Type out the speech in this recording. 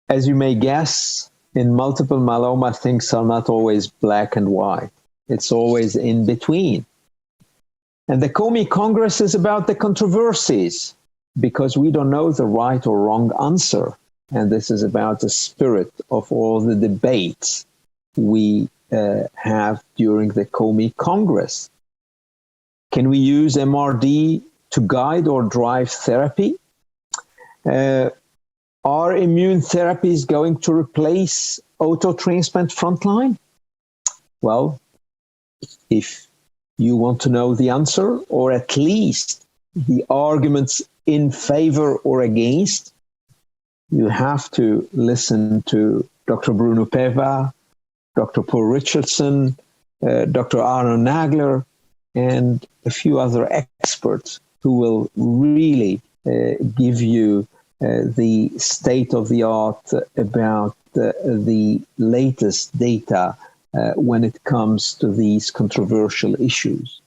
As you may guess, in multiple myeloma, things are not always black and white. It's always in between. And the COMy Congress is about the controversies, because we don't know the right or wrong answer. And this is about the spirit of all the debates we have during the COMy Congress. Can we use MRD to guide or drive therapy? Are immune therapies going to replace auto-transplant frontline? Well, if you want to know the answer, or at least the arguments in favor or against, you have to listen to Dr. Bruno Peva, Dr. Paul Richardson, Dr. Arno Nagler, and a few other experts who will really give you the state of the art about the latest data when it comes to these controversial issues.